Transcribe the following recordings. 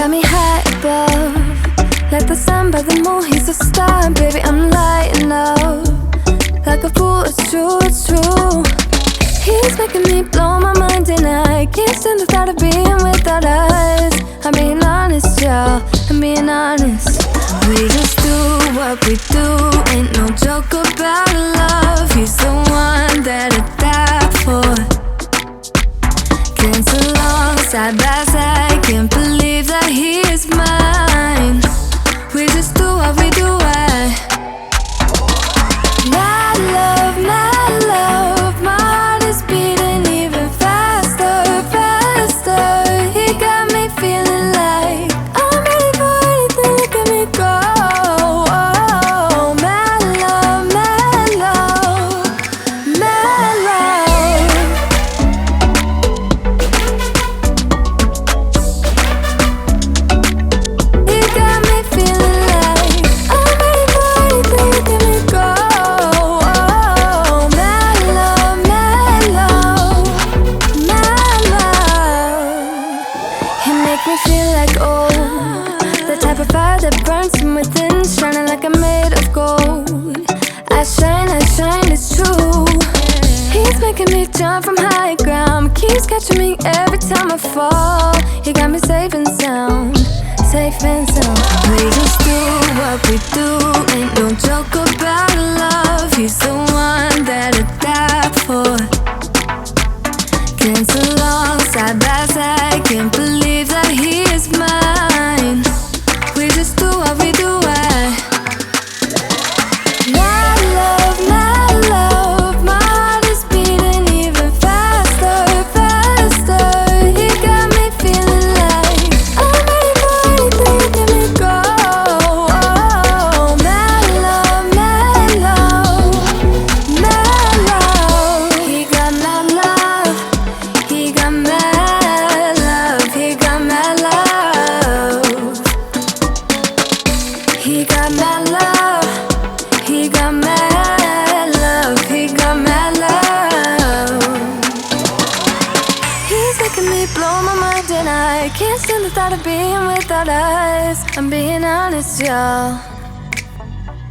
got me high above, like the sun by the moon, he's a star. Baby, I'm lighting up, like a fool, it's true, it's true. He's making me blow my mind and I can't stand the thought of being without us. I'm being honest, y'all, I'm being honest. We just do what we do, ain't no joke about love. He's the one that I die for. Dance along side by side, can't believe that he is mine. We just do what we do, my love, my heart is beating even faster, faster. He got me feeling like I'm ready for anything, look at me go. Oh, my love, my love, my love. He got me feeling like I'm ready for anything, look at me go. Oh, my love, my love, my love. He make me feel like the type of fire that burns from within, shining like I'm made of gold. I shine, it's true. He's making me jump from high ground, keeps catching me every time I fall. He got me safe and sound, safe and sound. We just do what we do, ain't no joke about love. He's the one that I die for. Dance along side by side, can't believe that he is mine. We just do what we do, my love, my heart is beating even faster, faster. He got me feeling like I'm ready for anything, look at me go. Oh, my love, my love, my love. He got my love, he got my love, he got my love. He got my love, he got my love, he got my love. He's making me blow my mind and I can't stand the thought of being without us. I'm being honest, y'all.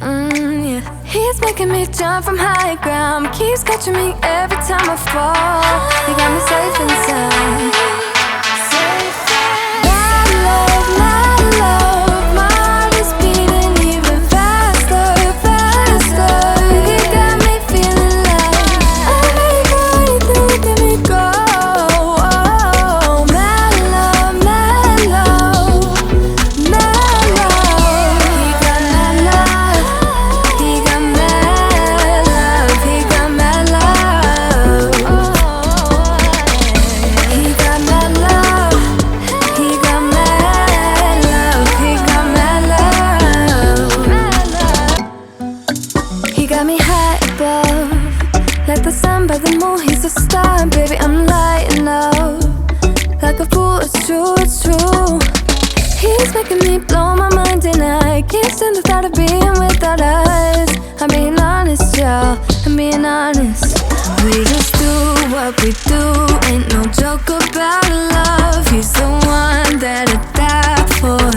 Yeah. He's making me jump from high ground, keeps catching me every time I fall. He got me safe and sound. My love, my heart is beating even faster, faster. He got me feeling like I'm ready for anything, look at me go. Oh, my love, my love, my love. He got my love, he got my love, he got my love. He got my love, he got my love, he got my love. He got me high above, like the sun by the moon, he's a star. Baby, I'm lighting up, like a fool, it's true, it's true. He's making me blow my mind and I can't stand the thought of being without us. I'm being honest, y'all, I'm being honest. We just do what we do, ain't no joke about love. He's the one that I die for.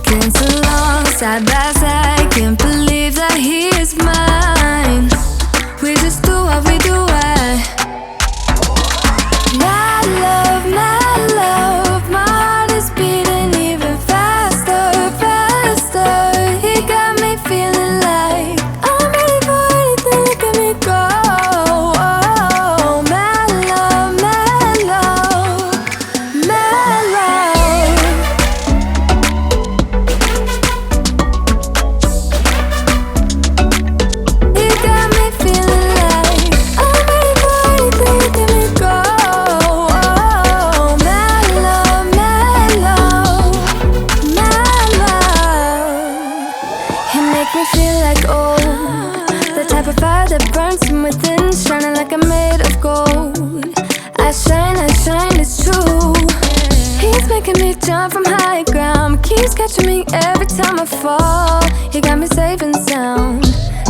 Dance along side by side, can't believe that he is mine. We just do what we do, my love, my heart is beating even faster, faster. He got me feeling like I'm ready for anything, look at me go. Oh, my love, my love, my love. He got me feeling like I'm ready for anything, look at me go. Oh, my love, my love, my love. He make me feel like the type of fire that burns from within, shining like I'm made of gold. I shine, it's true. He's making me jump from high ground, keeps catching me every time I fall. He got me safe and sound,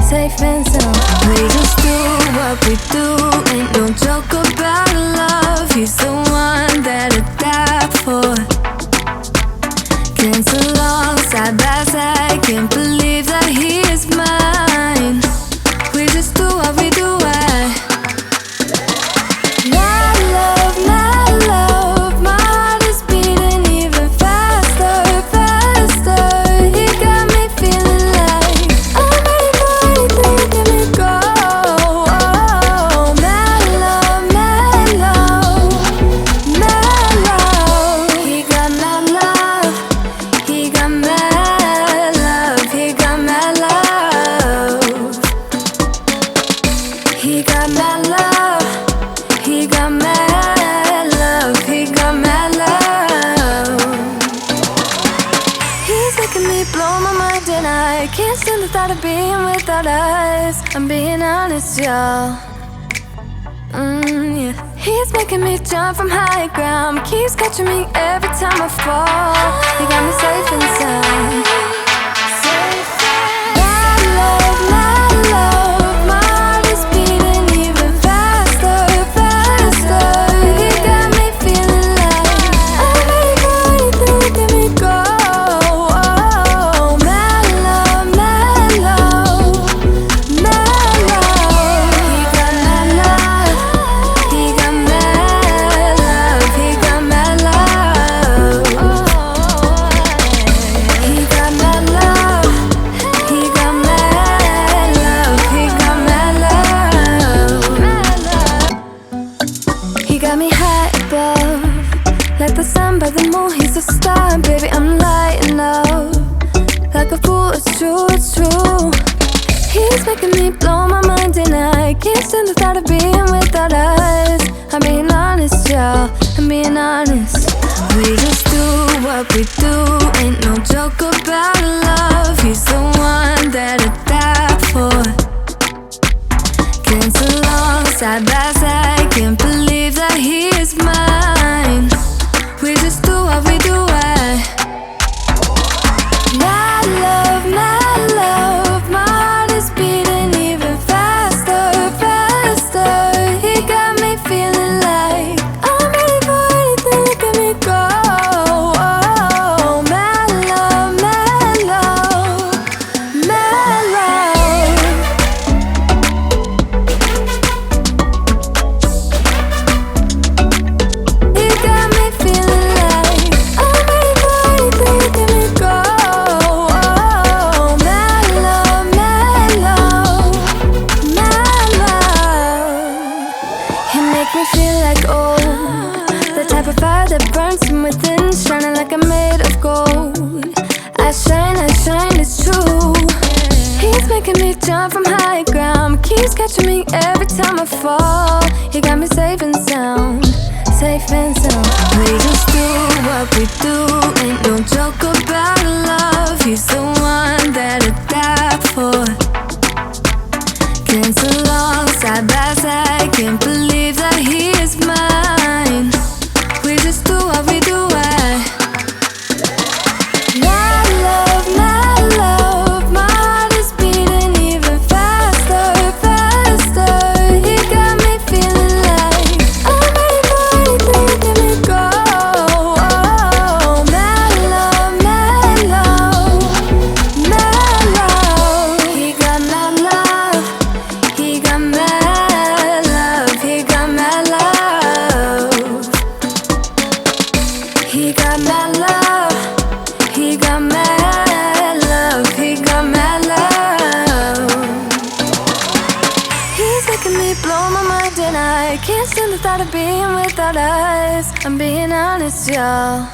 safe and sound. We just do what we do, ain't no joke about love. He's the one that I die for. can't stand the thought of being without us. I'm being honest, y'all. Yeah. He's making me jump from high ground, keeps catching me every time I fall. He got me safe and sound. My love, my heart is beating even faster, faster. He got me feeling like I'm ready for anything. Look at me go. Oh, my love, my love, my love. He got my love. He got my love. He got my love. He got my love. He got my love. He got my love. He got me high above, like the sun by the moon. He's a star, baby. I'm lighting up like a fool. It's true, it's true. He's making me blow my mind, and I can't stand the thought of being without us. I'm being honest, y'all. I'm being honest. We just do what we do. Ain't no joke about love. He's the one that I die for. Can't so long, side by side. Can't believe that he is mine. We just do what we do. My love, my heart is beating even faster, faster. He got me feeling like I'm ready for anything. Look at me go. Oh, my love, my love, my love. He got me feeling like I'm ready for anything. Look at me go. Oh, my love, my love, my love. He make me feel like the type of fire that burns from within, shining like I'm made of gold. I shine, it's true. He's making me jump from high ground, keeps catching me every time I fall. He got me safe and sound, safe and sound. We just do what we do. Ain't no joke about love. He's the one that I die for. Can't so long, side by side. Can't believe that he is mine. We just do what we do. My love, my heart is beating even faster, faster. He got me feeling like I'm ready for anything. Look at me go. Oh, my love, my love, my love. He got my love. He got my love. He got my love. He got my love. He got my love. He got my love. He's making me blow my mind, and I can't stand the thought of being without us. I'm being honest, y'all.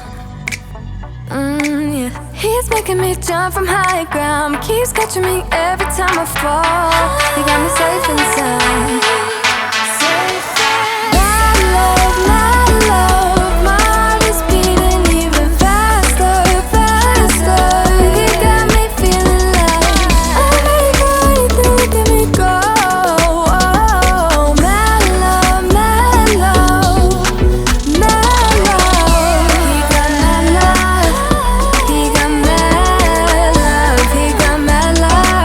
Yeah. He's making me jump from high ground, keeps catching me every time I fall. He got me safe and sound. My love, my heart is beating even faster, faster. He got me feeling like I'm ready for anything. Look at me go. Oh, my love, my love, my love. He got my love. He got my love. He got my love.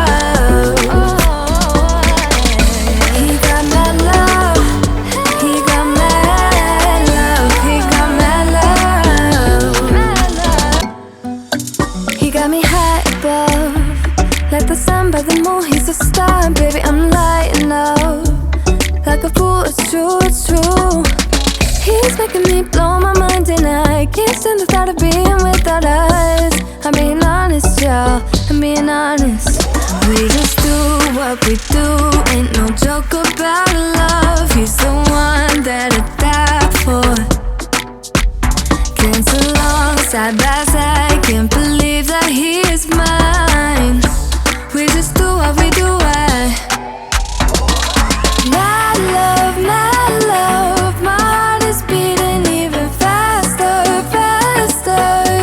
He got my love. He got my love. He got my love. He got me high above, like the sun by the moon. He's a star, baby. I'm lighting up like a fool. It's true, it's true. He's making me blow my mind, and I can't stand the thought of being without us. I'm being honest, y'all. I'm being honest. We just do what we do. Ain't no joke about love. He's the one that I die for. Can't so long, side by